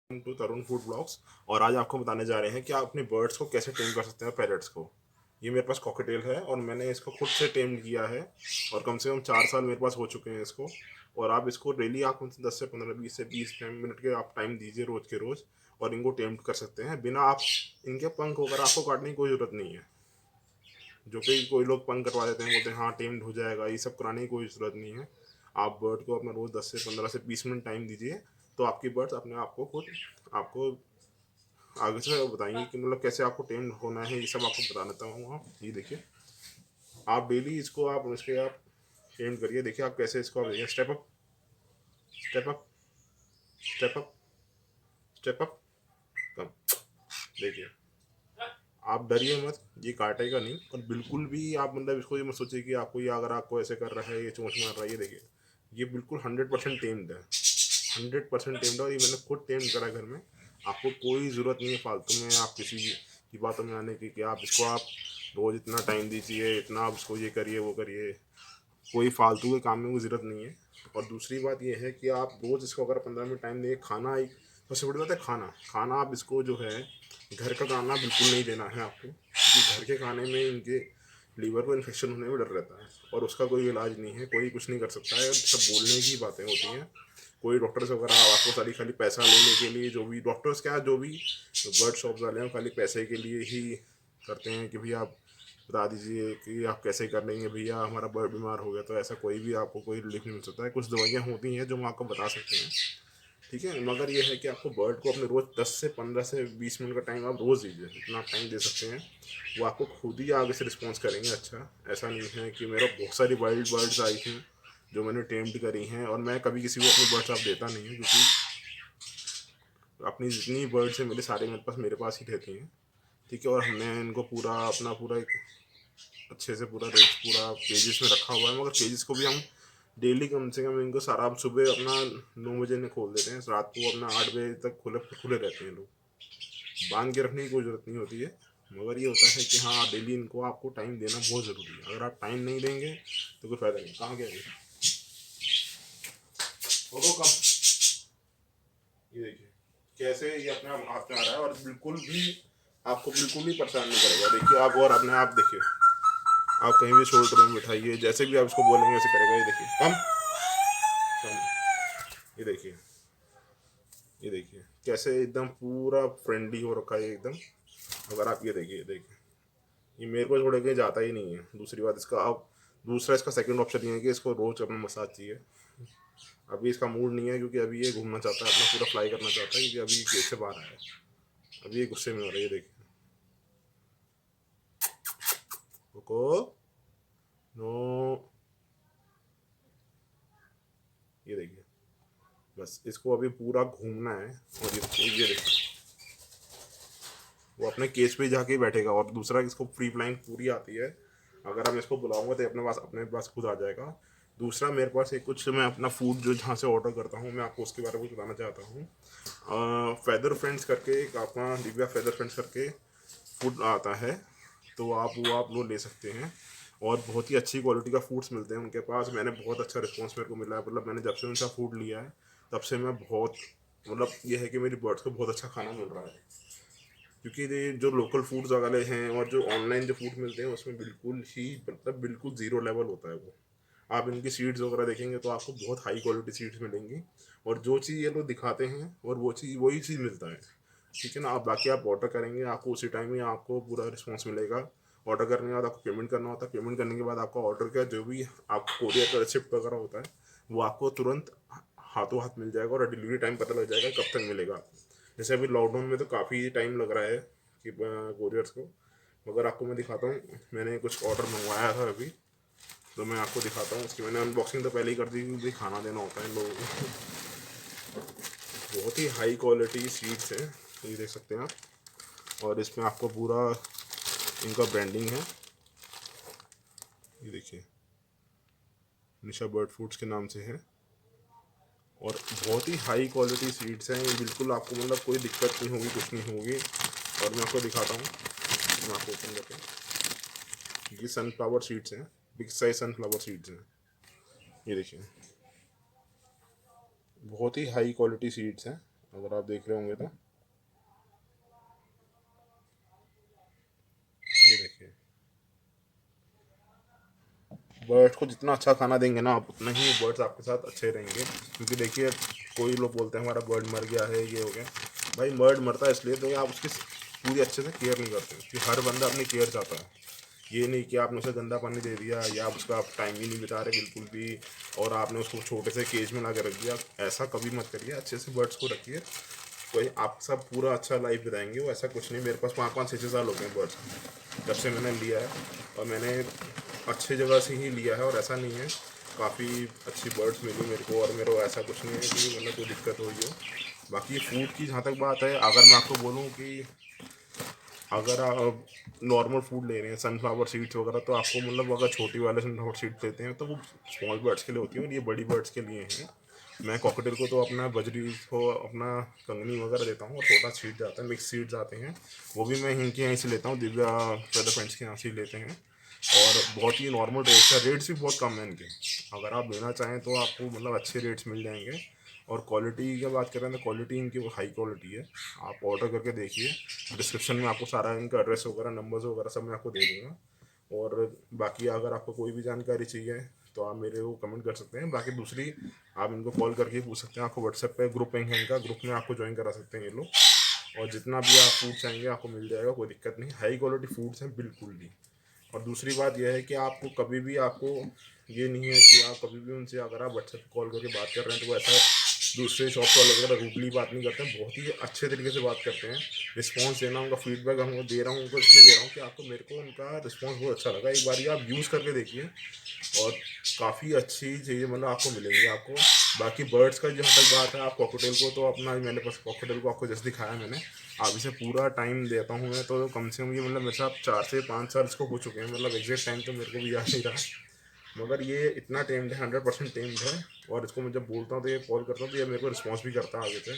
To Tarun food blogs. और आज आपको बताने जा रहे हैं कि आप अपने बर्ड्स को कैसे टेम कर सकते हैं, पैरट्स को। ये मेरे पास कॉकटेल है और मैंने इसको खुद से टेम किया है और कम से कम 4 साल मेरे पास हो चुके हैं इसको। और आप इसको डेली आप 10 से 15 20 से 20 मिनट के आप टाइम दीजिए रोज़ के रोज़, और इनको टेम कर सकते हैं बिना आप इनके पंख वगैरह आपको काटने की कोई ज़रूरत नहीं है। जो कि कोई लोग पंख कटवा देते हैं, बोलते हैं हाँ टेम्ड हो जाएगा, ये सब कराने की कोई ज़रूरत नहीं है। आप बर्ड को अपना रोज़ 10 से 15 से 20 मिनट टाइम दीजिए, तो आपकी बर्ड्स अपने आप को खुद आपको आगे से बताएंगे कि मतलब कैसे आपको टेम होना है। ये सब आपको बता देता हूँ। आप ये देखिए, आप डेली इसको आप इसके आप टेम करिए। देखिए आप कैसे इसको आप देखिए, step up, step up, step up, step up, come. देखिए, आप डरिए मत, ये काटेगा नहीं। और बिल्कुल भी आप मतलब इसको ये मत सोचिए कि आपको ये अगर आपको ऐसे कर रहा है, ये चोंच मार रहा है। ये देखिए, ये बिल्कुल 100% टेम्ड है, 100% टेम्ड है। और ये मैंने खुद टेम करा घर में। आपको कोई ज़रूरत नहीं है फालतू में आप किसी की बातों में आने की कि आप इसको आप रोज़ इतना टाइम दीजिए, इतना आप इसको ये करिए वो करिए। कोई फालतू के काम में कोई ज़रूरत नहीं है। और दूसरी बात ये है कि आप रोज़ इसको अगर 15 मिनट टाइम देंगे, खाना एक सबसे बड़ी बात है, खाना खाना आप इसको जो है घर का खाना बिल्कुल नहीं देना है आपको, क्योंकि घर के खाने में इनके लीवर को इन्फेक्शन होने में डर रहता है और उसका कोई इलाज नहीं है, कोई कुछ नहीं कर सकता है। सब बोलने की बातें होती हैं। कोई डॉक्टर्स वगैरह आपको सारी खाली पैसा लेने के लिए, जो भी डॉक्टर्स क्या जो भी बर्ड शॉप वाले हैं, खाली पैसे के लिए ही करते हैं कि भैया आप बता दीजिए कि आप कैसे कर लेंगे, भैया हमारा बर्ड बीमार हो गया। तो ऐसा कोई भी आपको कोई रिलीफ नहीं मिल सकता है। कुछ दवाइयाँ होती हैं जो हम आपको बता सकते हैं, ठीक है, मगर ये है कि आपको बर्ड को अपने रोज़ 10 से 15 से 20 मिनट का टाइम आप रोज़ दीजिए। इतना आप टाइम दे सकते हैं, वो आपको खुद ही आगे से रिस्पॉन्स करेंगे। अच्छा, ऐसा नहीं है कि मेरा बहुत सारी वाइल्ड बर्ड्स आई थी जो मैंने टेम्ड करी हैं, और मैं कभी किसी को अपनी बर्ड्स आप देता नहीं हूँ, क्योंकि अपनी जितनी बर्ड्स हैं मेरे सारे मेरे पास ही रहती हैं, ठीक है। और हमने इनको पूरा अपना पूरा एक अच्छे से पूरा रेट पूरा केजेस में रखा हुआ है। मगर केजेस को भी हम डेली कम से कम इनको सारा, हम सुबह अपना 9 बजे इन्हें खोल देते हैं, रात को अपना 8 बजे तक खुले खुले रहते हैं लोग। बांध के रखने की कोई ज़रूरत नहीं होती है। मगर ये होता है कि हाँ, डेली इनको आपको टाइम देना बहुत ज़रूरी है। अगर आप टाइम नहीं देंगे तो कोई फ़ायदा नहीं। कहाँ गया ये? वो कम। ये देखिए कैसे ये अपने आप हाथ में आ रहा है और बिल्कुल भी आपको बिल्कुल भी परेशान नहीं करेगा। देखिए आप, और अपने आप देखिए, आप कहीं भी शोल्डर में बिठाइए, जैसे भी आप इसको बोलेंगे वैसे करेगा। ये देखिए, कम कम। ये देखिए, ये देखिए कैसे एकदम पूरा फ्रेंडली हो रखा है एकदम। अगर आप ये देखिए, देखिए ये मेरे को छोड़ के जाता ही नहीं है। दूसरी बात इसका, आप दूसरा इसका सेकंड ऑप्शन ये है कि इसको रोज अपना मसाज चाहिए। अभी इसका मूड नहीं है, क्योंकि अभी ये घूमना चाहता है, अपना पूरा फ्लाई करना चाहता है, क्योंकि अभी केज से बाहर आया है। अभी ये गुस्से में हो रहा है। ये देखिए, रुको, नो, ये देखिए, बस इसको अभी पूरा घूमना है। और ये देखिए, वो अपने केज पे जाके बैठेगा। और दूसरा, इसको फ्री फ्लाइंग पूरी आती है। अगर मैं इसको बुलाऊंगा तो अपने पास खुद आ जाएगा। दूसरा, मेरे पास एक कुछ मैं अपना फूड जो जहाँ से ऑर्डर करता हूँ, मैं आपको उसके बारे में बताना चाहता हूँ। फेदर फ्रेंड्स करके एक अपना दिव्या फेदर फ्रेंड्स करके फूड आता है, तो आप वो ले सकते हैं। और बहुत ही अच्छी क्वालिटी का फूड्स मिलते हैं उनके पास। मैंने बहुत अच्छा रिस्पॉन्स मेरे को मिला है। मतलब मैंने जब से उनका फूड लिया है तब से मैं बहुत, मतलब ये है कि मेरी बर्ड्स को बहुत अच्छा खाना मिल रहा है। क्योंकि ये जो लोकल फूड्स वाले हैं और जो ऑनलाइन जो फूड मिलते हैं उसमें बिल्कुल ही, मतलब बिल्कुल ज़ीरो लेवल होता है वो। आप इनकी सीड्स वगैरह देखेंगे तो आपको बहुत हाई क्वालिटी सीड्स मिलेंगी, और जो चीज़ ये लोग दिखाते हैं और वो चीज़ वही चीज़ मिलता है, ठीक है ना। आप बाकी आप ऑर्डर करेंगे, आपको उसी टाइम में आपको पूरा रिस्पॉन्स मिलेगा। ऑर्डर करने के बाद आपको पेमेंट करना होता है। पेमेंट करने के बाद आपका ऑर्डर का जो भी आपको कोरियर का रिसिप्ट वगैरह होता है, वो आपको तुरंत हाथों हाथ मिल जाएगा। और डिलीवरी टाइम पता लग जाएगा कब तक मिलेगा। जैसे अभी लॉकडाउन में तो काफ़ी टाइम लग रहा है कि कोरियर्स को। मगर आपको मैं दिखाता हूँ, मैंने कुछ ऑर्डर मंगवाया था अभी, तो मैं आपको दिखाता हूँ। उसकी मैंने अनबॉक्सिंग तो पहले ही कर दी, क्योंकि खाना देना होता है इन लोगों को। बहुत ही हाई क्वालिटी सीड्स हैं, ये देख सकते हैं आप। और इसमें आपको पूरा इनका ब्रांडिंग है, ये देखिए, निशा बर्ड फूड्स के नाम से है। और बहुत ही हाई क्वालिटी सीड्स हैं ये, बिल्कुल आपको मतलब कोई दिक्कत नहीं होगी, कुछ नहीं होगी। और मैं आपको दिखाता हूँ, मैं आपको ओपन करके, ये सनफ्लावर सीड्स हैं, बिग साइज सनफ्लावर सीड्स हैं। ये देखिए, बहुत ही हाई क्वालिटी सीड्स हैं। अगर आप देख रहे होंगे तो ये देखिए, बर्ड्स को जितना अच्छा खाना देंगे ना आप, उतना ही बर्ड्स आपके साथ अच्छे रहेंगे। क्योंकि देखिए, कोई लोग बोलते हैं हमारा बर्ड मर गया है, ये हो गया। भाई बर्ड मरता है इसलिए तो आप उसकी पूरी अच्छे से केयर नहीं करते, क्योंकि हर बंदा अपनी केयर चाहता है। ये नहीं कि आपने उसे गंदा पानी दे दिया या आप उसका आप टाइम ही नहीं बिता रहे बिल्कुल भी, और आपने उसको छोटे से केज में ला के रख दिया। ऐसा कभी मत करिए, अच्छे से बर्ड्स को रखिए। कोई आप सब पूरा अच्छा लाइफ बिताएंगे, वो ऐसा कुछ नहीं। मेरे पास 5-5 6-6 साल हो गए बर्ड्स जब से मैंने लिया है, और मैंने अच्छी जगह से ही लिया है, और ऐसा नहीं है, काफ़ी अच्छी बर्ड्स मिली मेरे को, और मेरे को ऐसा कुछ नहीं है कि मतलब कोई दिक्कत हुई हो। बाकी फूड की जहाँ तक बात है, अगर मैं आपको बोलूँ कि अगर आप नॉर्मल फूड ले रहे हैं, सनफ्लावर सीड्स वगैरह, तो आपको मतलब अगर छोटी वाले सनफ्लावर सीड्स लेते हैं तो वो स्मॉल बर्ड्स के लिए होती है, और ये बड़ी बर्ड्स के लिए हैं। मैं कॉकटेल को तो अपना बजरी को अपना कंगनी वगैरह देता हूँ, और छोटा सीड जाता है, मिक्स सीड्स आते हैं, वो भी मैं इनके यहाँ से लेता हूँ, दिव्या फेदर फ्रेंड्स के यहाँ से ही लेते हैं। और बहुत ही नॉर्मल रेट्स है, रेट्स भी बहुत कम है इनके। अगर आप लेना चाहें तो आपको मतलब अच्छे रेट्स मिल जाएंगे। और क्वालिटी की बात करें तो क्वालिटी इनकी वो हाई क्वालिटी है। आप ऑर्डर करके देखिए, डिस्क्रिप्शन में आपको सारा इनका एड्रेस वगैरह, नंबर्स वगैरह सब मैं आपको दे दूँगा। और बाकी अगर आपको कोई भी जानकारी चाहिए तो आप मेरे को कमेंट कर सकते हैं। बाकी दूसरी, आप इनको कॉल करके पूछ सकते हैं। आपको व्हाट्सएप पे ग्रुप लिंक है इनका, ग्रुप में आपको ज्वाइन करा सकते हैं ये लोग, और जितना भी आप फूड चाहेंगे आपको मिल जाएगा, कोई दिक्कत नहीं। हाई क्वालिटी फूड्स हैं बिल्कुल भी। और दूसरी बात यह है कि आपको कभी भी आपको ये नहीं है कि आप कभी भी उनसे अगर आप व्हाट्सएप पे कॉल करके बात कर रहे हैं तो वो ऐसा दूसरे शॉप वाले की तरह रूडली बात नहीं करते हैं, बहुत ही अच्छे तरीके से बात करते हैं। रिस्पॉन्स देना, उनका फीडबैक हम दे रहा हूँ उनको, इसलिए दे रहा हूँ कि आपको, मेरे को उनका रिस्पॉन्स बहुत अच्छा लगा। एक बार ये आप यूज़ करके देखिए, और काफ़ी अच्छी चीज़ें मतलब आपको मिलेंगी आपको। बाकी बर्ड्स का जहाँ तक बात है, आप कॉकटेल को तो अपना, मैंने बस कॉकटेल को आपको जैसे दिखाया मैंने, आप इसे पूरा टाइम देता हूँ मैं, तो कम से कम ये मतलब मेरे साथ 4 से 5 साल इसको हो चुके हैं। मतलब एग्जैक्ट टाइम तो मेरे को भी याद नहीं रहा, मगर ये इतना टेम्ड है, 100% टेम्ड है। और इसको मैं जब बोलता हूँ तो ये कॉल करता हूँ तो ये मेरे को रिस्पॉन्स भी करता है आगे से।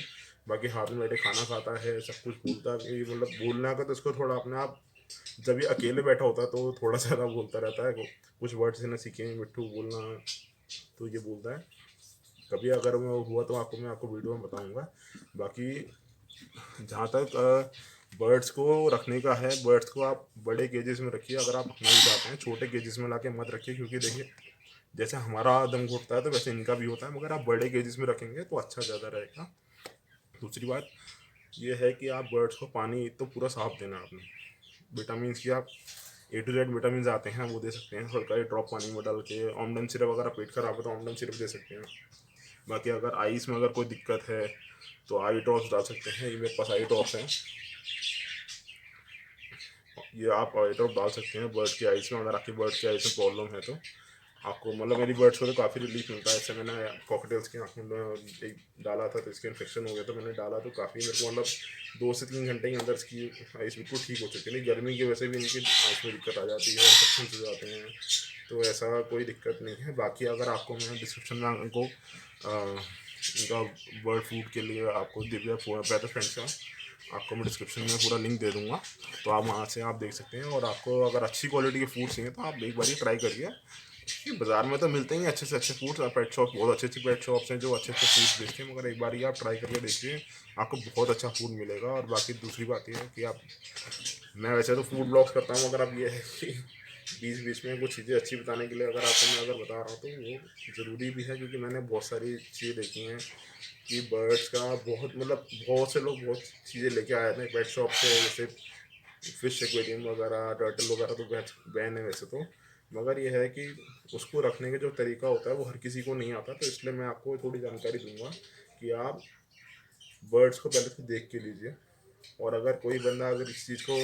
बाकी हाथ में बैठे खाना खाता है, सब कुछ बोलता है। ये मतलब बोलना का तो इसको थोड़ा अपने आप, जब ये अकेले बैठा होता है तो थोड़ा ज़्यादा बोलता रहता है। कुछ वर्ड्स इन्हें सीखे हैं, मिट्टू बोलना, तो ये बोलता है। कभी अगर मैं हुआ तो आपको, मैं आपको वीडियो में बताऊंगा। बाकी जहाँ तक बर्ड्स को रखने का है, बर्ड्स को आप बड़े केजेस में रखिए अगर आप रखना भी चाहते हैं। छोटे केजेस में लाके मत रखिए, क्योंकि देखिए जैसे हमारा दम घुटता है तो वैसे इनका भी होता है, मगर आप बड़े केजेस में रखेंगे तो अच्छा ज़्यादा रहेगा। दूसरी बात ये है कि आप बर्ड्स को पानी तो पूरा साफ देना है आपने। विटामिन की आप A to Z विटामिन आते हैं, वो दे सकते हैं हल्का ही ड्रॉप पानी में डाल के। ऑमडन सिरप, अगर पेट खराब है तो ऑमडन सिरप दे सकते हैं। बाकी अगर आइस में अगर कोई दिक्कत है तो आई ड्रॉप्स डाल सकते हैं, ये मेरे पास आई ड्रॉप्स हैं, ये आप आई ड्रॉप डाल सकते हैं बर्ड की आइस में। अगर आपकी बर्ड की आइस में प्रॉब्लम है तो आपको, मतलब मेरी बर्ड्स को तो काफ़ी रिलीफ मिलता है इससे। मैंने कॉकटेल्स की आँखों में एक डाला था तो इसके इन्फेक्शन हो गया, तो मैंने डाला तो काफ़ी मेरे को मतलब 2 से 3 घंटे के अंदर इसकी आइस बिल्कुल ठीक हो चुकी है। नहीं, गर्मी की वजह से भी इनकी आइस में दिक्कत आ जाती है, इन्फेक्शन हो जाते हैं, तो ऐसा कोई दिक्कत नहीं है। बाकी अगर आपको, मैं डिस्क्रिप्शन में उनको इनका बर्ड फूड के लिए आपको दिव्या पैदर फ्रेंड्स का आपको मैं डिस्क्रिप्शन में पूरा लिंक दे दूँगा, तो आप वहाँ से आप देख सकते हैं। और आपको अगर अच्छी क्वालिटी के फूड चाहिए तो आप एक बार ट्राई करिए। ये बाज़ार में तो मिलते ही हैं अच्छे से अच्छे फूड्स, पेट शॉप, बहुत अच्छी अच्छी पेट शॉप्स हैं जो अच्छे अच्छे फूड्स बेचते हैं, मगर एक बार ये आप ट्राई करके देखिए, आपको बहुत अच्छा फूड मिलेगा। और बाकी दूसरी बात ये है कि आप, मैं वैसे तो फूड ब्लॉग्स करता हूँ, मगर अब ये है कि बीच बीच में कुछ चीज़ें अच्छी बताने के लिए अगर आपको मैं अगर बता रहा हूँ तो वो ज़रूरी भी है, क्योंकि मैंने बहुत सारी चीज़ें देखी हैं कि बर्ड्स का बहुत, मतलब बहुत से लोग बहुत चीज़ें लेके आए थे पेट शॉप से, जैसे फिश एक्वेरियम वगैरह, टर्टल वगैरह तो बैन है वैसे तो, मगर ये है कि उसको रखने का जो तरीका होता है वो हर किसी को नहीं आता। तो इसलिए मैं आपको थोड़ी जानकारी दूंगा कि आप बर्ड्स को पहले तो देख के लीजिए। और अगर कोई बंदा अगर इस चीज़ को,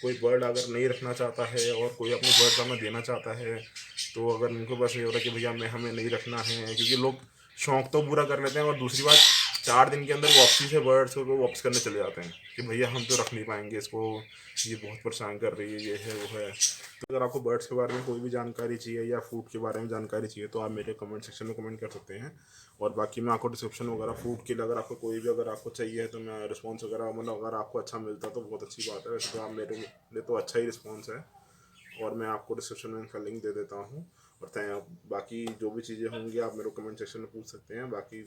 कोई बर्ड अगर नहीं रखना चाहता है और कोई अपने बर्ड का हमें देना चाहता है, तो अगर उनको बस ये हो रहा है कि भैया मैं, हमें नहीं रखना है, क्योंकि लोग शौक तो पूरा कर लेते हैं, और दूसरी बात 4 दिन के अंदर वापसी से बर्ड्स को वापस करने चले जाते हैं कि भैया हम तो रख नहीं पाएंगे इसको, ये बहुत परेशान कर रही है, ये है वो है। तो अगर आपको बर्ड्स के बारे में कोई भी जानकारी चाहिए या फूड के बारे में जानकारी चाहिए तो आप मेरे कमेंट सेक्शन में कमेंट कर सकते हैं। और बाकी मैं आपको डिस्क्रिप्शन वगैरह फूड के लिए, अगर आपको कोई भी अगर आपको चाहिए तो मैं रिस्पॉन्स वगैरह, मतलब अगर आपको अच्छा मिलता तो बहुत अच्छी बात है। वैसे तो आप मेरे लिए तो अच्छा ही रिस्पॉन्स है, और मैं आपको डिस्क्रिप्शन में इनका लिंक दे देता हूँ। और बाकी जो भी चीज़ें होंगी आप मेरे को कमेंट सेक्शन में पूछ सकते हैं। बाकी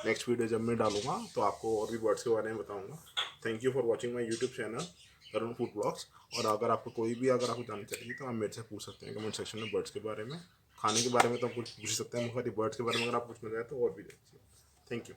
नेक्स्ट वीडियो जब मैं डालूंगा तो आपको और भी बर्ड्स के बारे में बताऊंगा। Thank you for watching my YouTube channel Tarun food blogs. और अगर आपको कोई भी अगर आपको जानना चाहिए तो आप मेरे से पूछ सकते हैं कमेंट सेक्शन में बर्ड्स के बारे में। खाने के बारे में तो आप कुछ पूछ सकते हैं, मगर बर्ड्स के बारे में अगर आप पूछना चाहें तो और भी। Thank you.